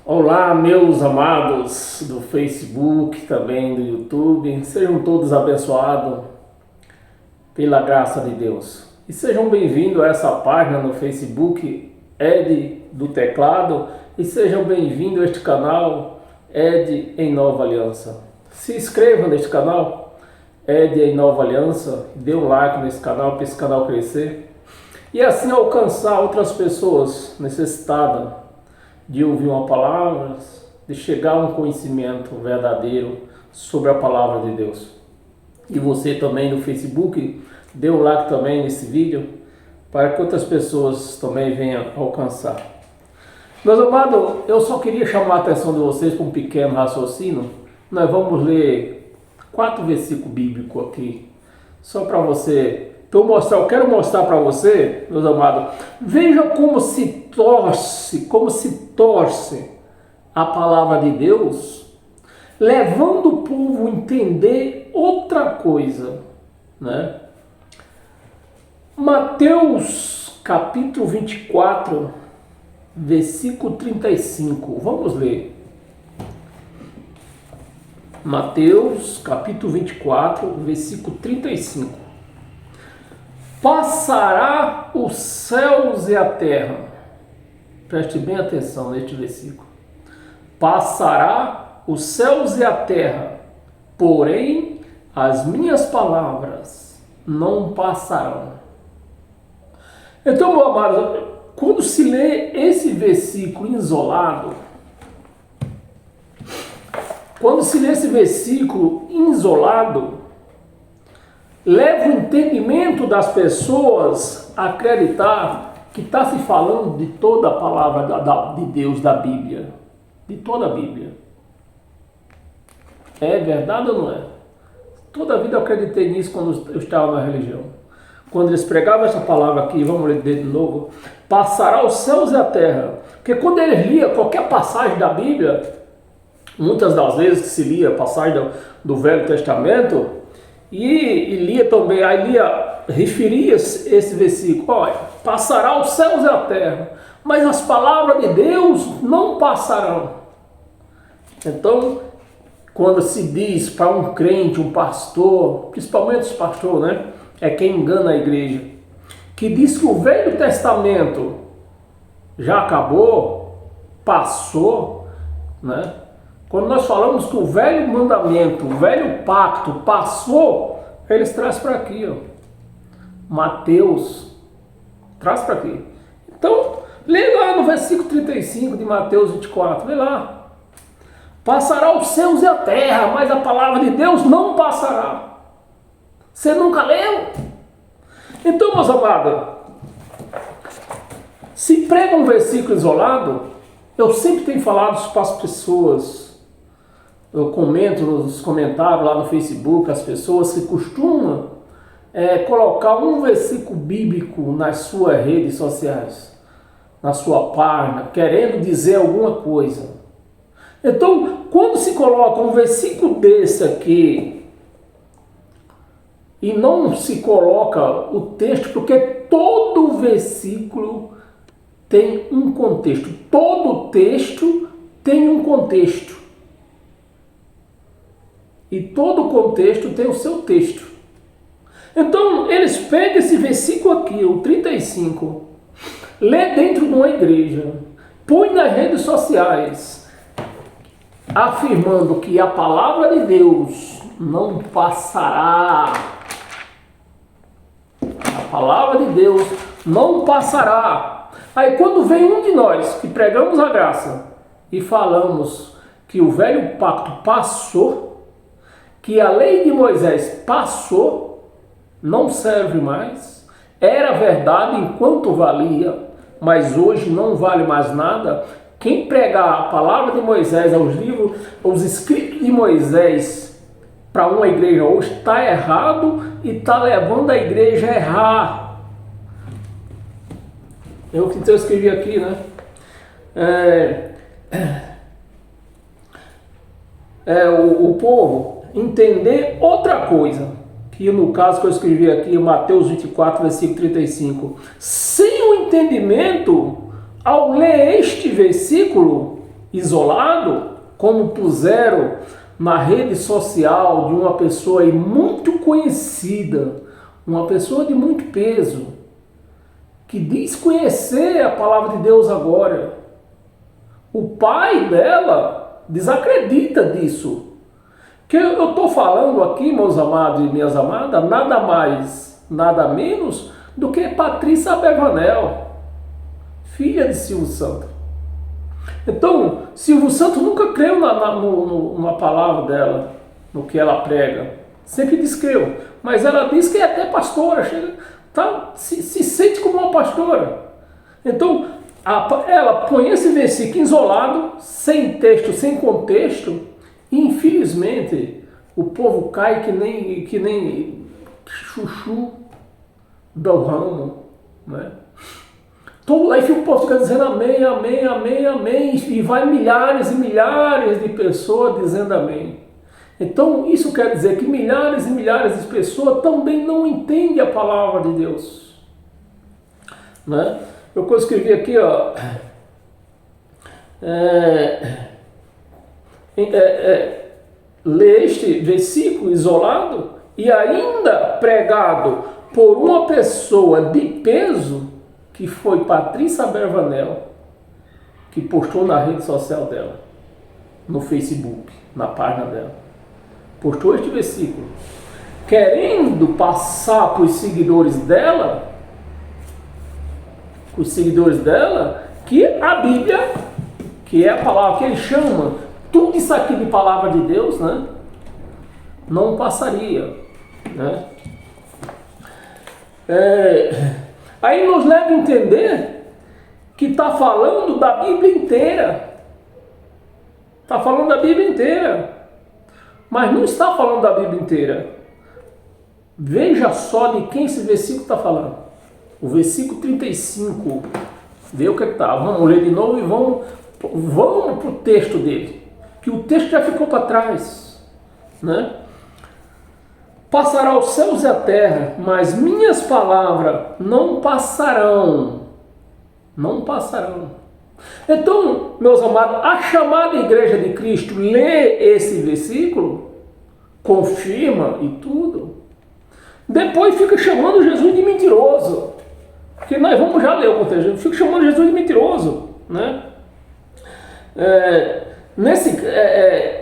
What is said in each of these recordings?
Olá, meus amados do Facebook, também do YouTube, sejam todos abençoados pela graça de Deus. E sejam bem-vindos a essa página no Facebook, Ed do Teclado, e sejam bem-vindos a este canal, Ed em Nova Aliança. Se inscrevam neste canal, Ed em Nova Aliança, dê um like nesse canal para esse canal crescer e assim alcançar outras pessoas necessitadas de ouvir uma palavra, de chegar a um conhecimento verdadeiro sobre a palavra de Deus. E você também no Facebook, dê um like também nesse vídeo, para que outras pessoas também venham alcançar. Meus amados, eu só queria chamar a atenção de vocês para um pequeno raciocínio. Nós vamos ler 4 versículos bíblicos aqui, só para você. Eu quero mostrar para você, meus amados, veja como se torce a palavra de Deus, levando o povo a entender outra coisa, né? Mateus capítulo 24, versículo 35, vamos ler. Mateus capítulo 24, versículo 35. Passará os céus e a terra. Preste bem atenção neste versículo. Passará os céus e a terra, porém as minhas palavras não passarão. Então, meu amado, quando se lê esse versículo isolado, leva o entendimento das pessoas a acreditar que está se falando de toda a palavra de Deus, da Bíblia. De toda a Bíblia. É verdade ou não é? Toda a vida eu acreditei nisso quando eu estava na religião. Quando eles pregavam essa palavra aqui, vamos ler de novo, passará os céus e a terra. Porque quando eles liam qualquer passagem da Bíblia, muitas das vezes que se lia a passagem do Velho Testamento, e lia também, referia esse versículo, olha, passará os céus e a terra, mas as palavras de Deus não passarão. Então, quando se diz para um crente, um pastor, principalmente os pastores, né, é quem engana a igreja, que diz que o Velho Testamento já acabou, passou, né? Quando nós falamos que o velho mandamento, o velho pacto passou, eles trazem para aqui, ó. Mateus, traz para aqui. Então, lê lá no versículo 35 de Mateus 24, lê lá. Passará os céus e a terra, mas a palavra de Deus não passará. Você nunca leu? Então, meus amados, se prega um versículo isolado, eu sempre tenho falado para as pessoas, eu comento nos comentários lá no Facebook, as pessoas que costumam colocar um versículo bíblico nas suas redes sociais, na sua página, querendo dizer alguma coisa. Então, quando se coloca um versículo desse aqui, e não se coloca o texto, porque todo versículo tem um contexto, todo texto tem um contexto. E todo contexto tem o seu texto. Então, eles pegam esse versículo aqui, o 35, lê dentro de uma igreja, põe nas redes sociais, afirmando que a palavra de Deus não passará. A palavra de Deus não passará. Aí quando vem um de nós que pregamos a graça e falamos que o velho pacto passou, que a lei de Moisés passou, não serve mais, era verdade enquanto valia, mas hoje não vale mais nada. Quem pregar a palavra de Moisés, os escritos de Moisés para uma igreja hoje está errado e está levando a igreja a errar. Eu escrevi aqui, né? O povo entender outra coisa, que no caso que eu escrevi aqui, Mateus 24, versículo 35, sem o entendimento, ao ler este versículo, isolado, como puseram na rede social de uma pessoa aí muito conhecida, uma pessoa de muito peso, que diz conhecer a palavra de Deus agora. O pai dela desacredita disso. Que eu estou falando aqui, meus amados e minhas amadas, nada mais, nada menos do que Patrícia Abravanel, filha de Silvio Santos. Então, Silvio Santos nunca creu na palavra dela, no que ela prega. Sempre diz que creu, mas ela diz que é até pastora, se sente como uma pastora. Então, ela põe esse versículo isolado, sem texto, sem contexto, e infelizmente o povo cai que nem chuchu do ramo, né? Então, aí fica o povo fica dizendo amém, amém, amém, amém, e vai milhares e milhares de pessoas dizendo amém. Então, isso quer dizer que milhares e milhares de pessoas também não entendem a palavra de Deus, né? Eu escrevi aqui, ó, ler este versículo isolado e ainda pregado por uma pessoa de peso, que foi Patrícia Abravanel, que postou na rede social dela, no Facebook, na página dela. Postou este versículo, querendo passar para os seguidores dela, que a Bíblia, que é a palavra que ele chama, tudo isso aqui de palavra de Deus, né, não passaria, né? Aí nos leva a entender que está falando da Bíblia inteira. Está falando da Bíblia inteira. Mas não está falando da Bíblia inteira. Veja só de quem esse versículo está falando. O versículo 35. Vê o que está. Vamos ler de novo e vamos para o texto dele. Que o texto já ficou para trás, né? Passará os céus e a terra, mas minhas palavras não passarão. Não passarão. Então, meus amados, a chamada Igreja de Cristo lê esse versículo, confirma e tudo, depois fica chamando Jesus de mentiroso. Porque nós vamos já ler o contexto. Fica chamando Jesus de mentiroso, né?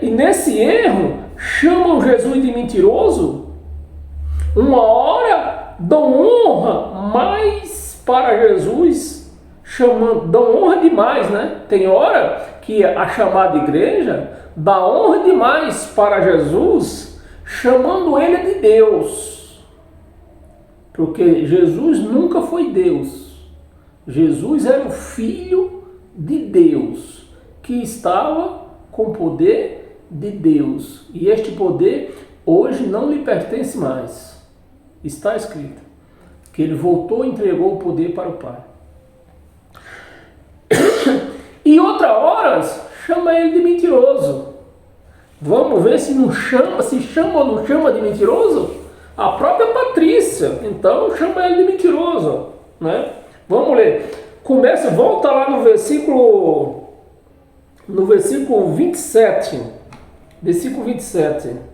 E nesse erro, chamam Jesus de mentiroso. Uma hora dão honra mais para Jesus, dão honra demais, né? Tem hora que a chamada igreja dá honra demais para Jesus, chamando ele de Deus. Porque Jesus nunca foi Deus. Jesus era o Filho de Deus, que estava com o poder de Deus. E este poder hoje não lhe pertence mais. Está escrito que ele voltou e entregou o poder para o Pai. E outra hora chama ele de mentiroso. Vamos ver se chama ou não chama de mentiroso? A própria Patrícia, então, chama ele de mentiroso, né? Vamos ler. Volta lá no versículo 27. Versículo 27.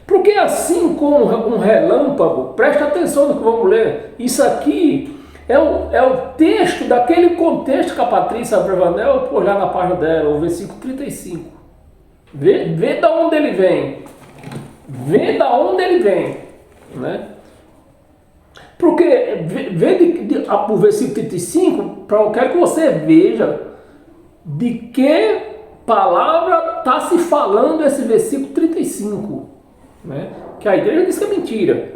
Porque assim como um relâmpago, presta atenção no que vamos ler, isso aqui é o texto daquele contexto que a Patrícia Abravanel pôs lá na página dela, o versículo 35. Vê da onde ele vem. Vê da onde ele vem, né? Porque, o versículo 35, eu quero que você veja de que palavra está se falando esse versículo 35. Né? Que a igreja diz que é mentira.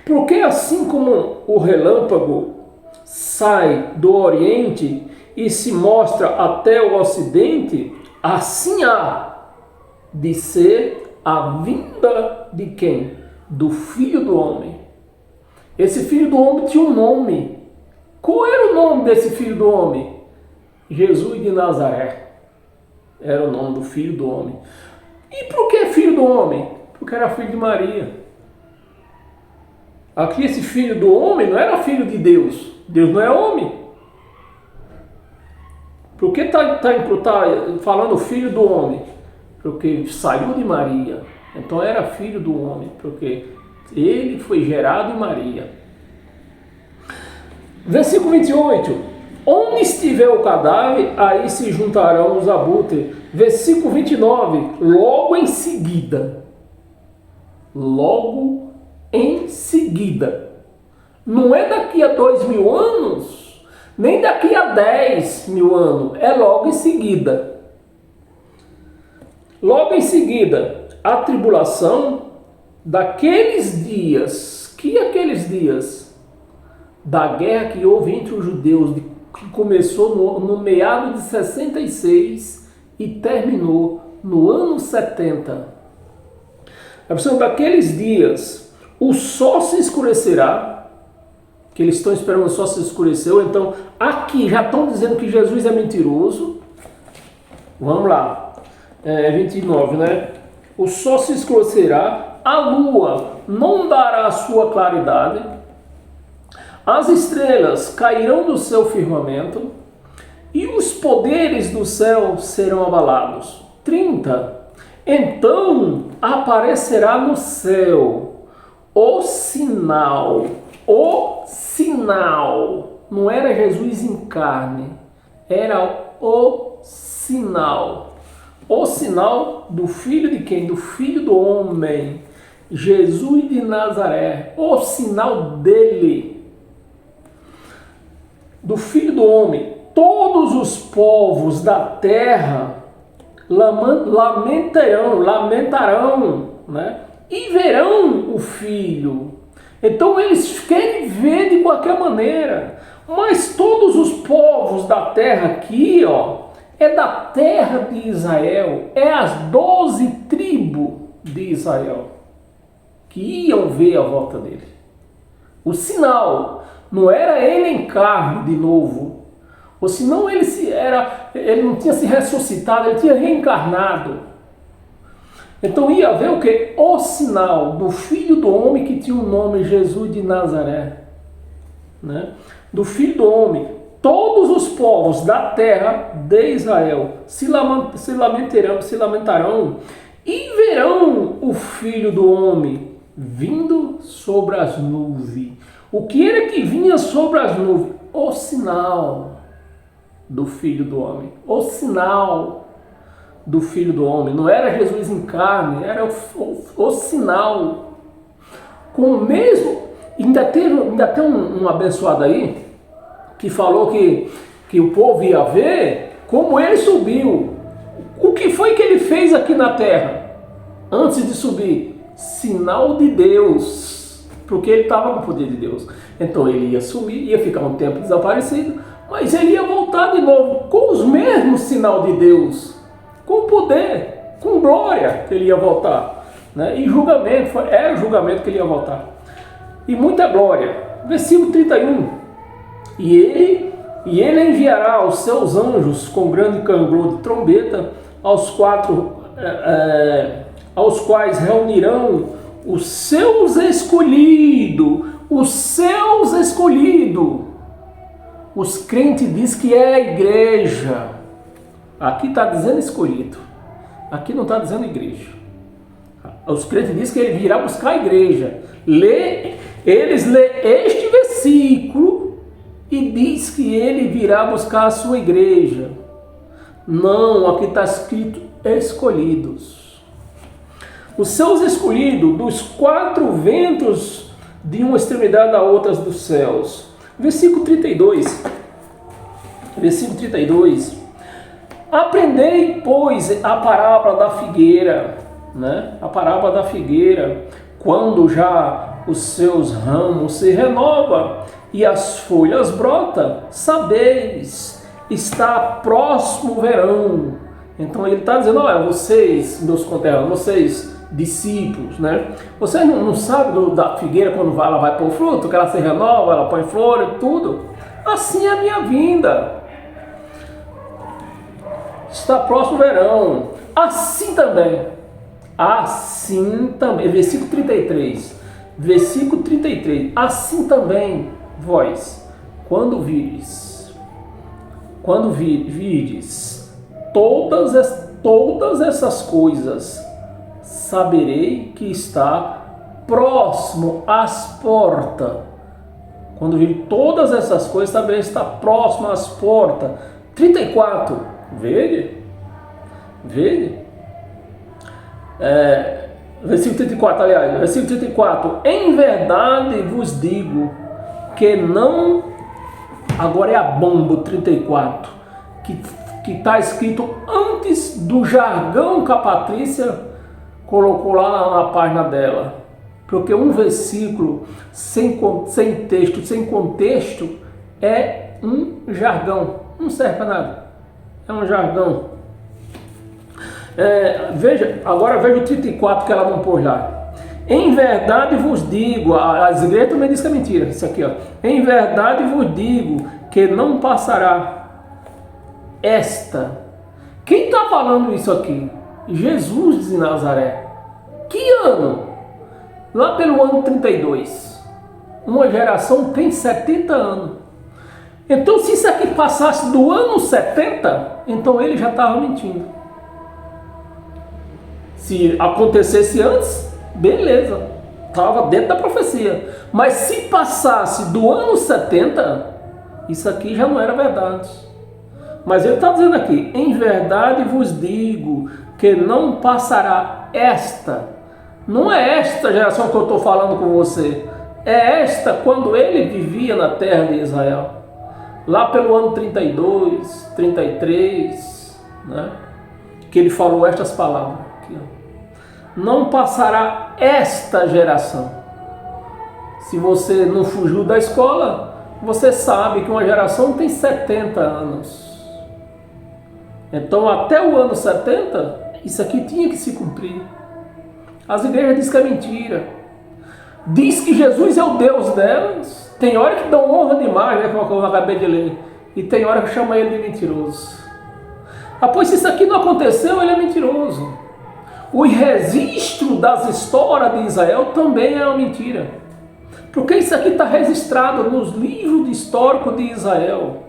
Porque assim como o relâmpago sai do Oriente e se mostra até o Ocidente, assim há de ser a vinda de quem? Do Filho do Homem. Esse Filho do Homem tinha um nome. Qual era o nome desse Filho do Homem? Jesus de Nazaré. Era o nome do Filho do Homem. E por que Filho do Homem? Porque era filho de Maria. Aqui esse Filho do Homem não era filho de Deus. Deus não é homem. Por que está falando filho do homem? Porque saiu de Maria. Então era filho do homem, porque ele foi gerado em Maria. Versículo 28. Onde estiver o cadáver, aí se juntarão os abutres. Versículo 29. Logo em seguida. Logo em seguida. Não é daqui a 2000 anos, nem daqui a 10.000 anos. É logo em seguida. Logo em seguida, a tribulação daqueles dias. Que aqueles dias? Da guerra que houve entre os judeus, que começou no meado de 66 e terminou no ano 70. A pessoa daqueles dias, o sol se escurecerá, que eles estão esperando o sol se escureceu, então aqui já estão dizendo que Jesus é mentiroso. Vamos lá. 29, né? O sol se escurecerá, a lua não dará a sua claridade, as estrelas cairão do seu firmamento e os poderes do céu serão abalados. 30. Então aparecerá no céu o sinal. O sinal. Não era Jesus em carne, era o sinal. O sinal do filho de quem? Do filho do homem, Jesus de Nazaré. O sinal dele, do filho do homem. Todos os povos da terra lamentarão, né? E verão o filho. Então eles querem ver de qualquer maneira. Mas todos os povos da terra aqui, ó, é da terra de Israel, é as 12 tribos de Israel que iam ver a volta dele. O sinal não era ele em carne de novo, ou senão ele não tinha se ressuscitado, ele tinha reencarnado. Então ia haver o que? O sinal do filho do homem que tinha o nome Jesus de Nazaré, né? Do filho do homem. Todos os povos da terra de Israel se lamentarão e verão o Filho do Homem vindo sobre as nuvens. O que era que vinha sobre as nuvens? O sinal do Filho do Homem. O sinal do Filho do Homem. Não era Jesus em carne, era o sinal. Com o mesmo... Ainda tem um abençoado aí que falou que o povo ia ver como ele subiu. O que foi que ele fez aqui na terra antes de subir? Sinal de Deus, porque ele estava no poder de Deus. Então ele ia subir, ia ficar um tempo desaparecido, mas ele ia voltar de novo com os mesmos sinal de Deus, com poder, com glória que ele ia voltar, né? E julgamento, era o julgamento que ele ia voltar. E muita glória. Versículo 31. E ele enviará os seus anjos com grande canglor de trombeta, aos quais reunirão os seus escolhidos. Os crentes dizem que é a igreja. Aqui está dizendo escolhido. Aqui não está dizendo igreja. Os crentes dizem que ele virá buscar a igreja. Eles lê este versículo e diz que ele virá buscar a sua igreja. Não, aqui está escrito escolhidos. Os seus escolhidos dos 4 ventos de uma extremidade à outra dos céus. Versículo 32. Versículo 32. Aprendei, pois, a parábola da figueira, né? A parábola da figueira, quando já os seus ramos se renovam e as folhas brotam, sabeis, está próximo o verão. Então ele está dizendo, olha, vocês, meus conterrâneos, vocês, discípulos, né? Vocês não sabem da figueira quando ela vai pôr fruto, que ela se renova, ela põe flor e tudo? Assim é a minha vinda. Está próximo o verão. Assim também, versículo 33, assim também vós, quando vires quando virdes todas essas coisas, saberei que está próximo às portas. Quando vir todas essas coisas, saberei que está próximo às portas. 34, vede? Versículo 34, aliás, versículo 34. Em verdade vos digo que não... Agora é a bomba, 34. Que está escrito antes do jargão que a Patrícia colocou lá na página dela. Porque um versículo sem texto, sem contexto, é um jargão. Não serve para nada. É um jargão. Agora veja o 34 que ela não pôs lá. Em verdade vos digo, as igrejas também dizem que é mentira, isso aqui, ó. Em verdade vos digo que não passará esta. Quem está falando isso aqui? Jesus de Nazaré. Que ano? Lá pelo ano 32. Uma geração tem 70 anos. Então, se isso aqui passasse do ano 70, então ele já estava mentindo. Se acontecesse antes, beleza, estava dentro da profecia. Mas se passasse do ano 70, isso aqui já não era verdade. Mas ele está dizendo aqui, em verdade vos digo que não passará esta. Não é esta geração que eu estou falando com você. É esta quando ele vivia na terra de Israel. Lá pelo ano 32, 33, né? Que ele falou estas palavras. Aqui, ó. Não passará esta geração. Se você não fugiu da escola, você sabe que uma geração tem 70 anos. Então, até o ano 70, isso aqui tinha que se cumprir. As igrejas dizem que é mentira. Diz que Jesus é o Deus delas. Tem hora que dão honra demais, né, como eu acabei de ler. E tem hora que chama ele de mentiroso. Pois se isso aqui não aconteceu, ele é mentiroso. O registro das histórias de Israel também é uma mentira. Porque isso aqui está registrado nos livros históricos de Israel.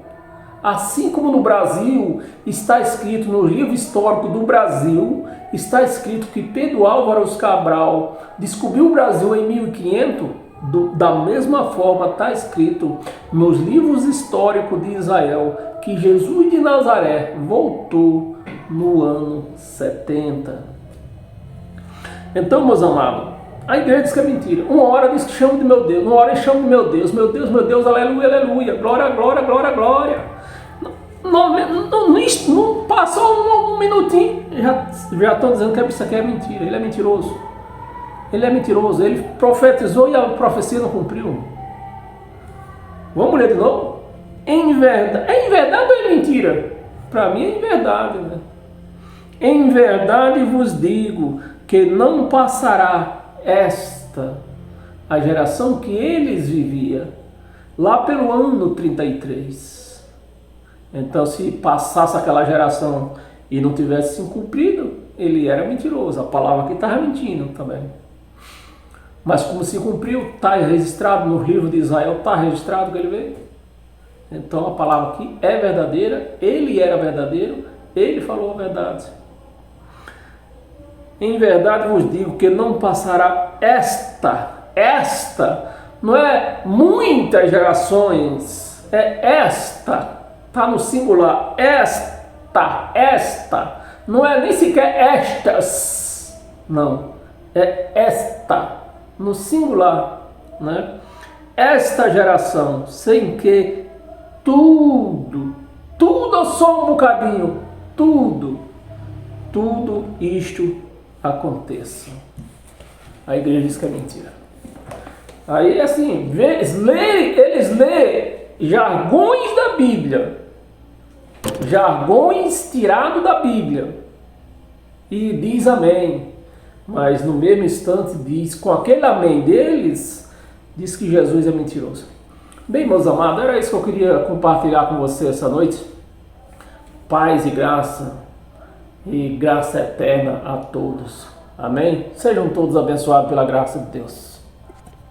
Assim como no Brasil está escrito no livro histórico do Brasil, está escrito que Pedro Álvares Cabral descobriu o Brasil em 1500, da mesma forma está escrito nos livros históricos de Israel que Jesus de Nazaré voltou no ano 70. Então, meus amados, a igreja diz que é mentira. Uma hora diz que chama de meu Deus, uma hora chama de meu Deus, aleluia, aleluia, glória, glória, glória, glória. Não passou um minutinho, já estão dizendo que isso aqui é mentira. Ele é mentiroso. Ele é mentiroso. Ele profetizou e a profecia não cumpriu. Vamos ler de novo? Em verdade. É em verdade ou é mentira? Para mim é em verdade. Né? Em verdade vos digo que não passará esta, a geração que eles viviam, lá pelo ano 33. Então, se passasse aquela geração e não tivesse se cumprido, ele era mentiroso. A palavra aqui estava mentindo também. Mas como se cumpriu, está registrado no livro de Israel, está registrado que ele veio. Então, a palavra aqui é verdadeira, ele era verdadeiro, ele falou a verdade. Em verdade vos digo que não passará esta, não é muitas gerações, é esta, está no singular, esta, não é nem sequer estas, não, é esta, no singular, né? Esta geração, sem que tudo só um bocadinho, tudo isto aconteça. A igreja diz que é mentira. Aí assim, eles lêem jargões da Bíblia, jargões tirados da Bíblia, e diz amém, mas no mesmo instante diz, com aquele amém deles, diz que Jesus é mentiroso. Bem, meus amados, era isso que eu queria compartilhar com você essa noite. Paz e graça eterna a todos. Amém? Sejam todos abençoados pela graça de Deus.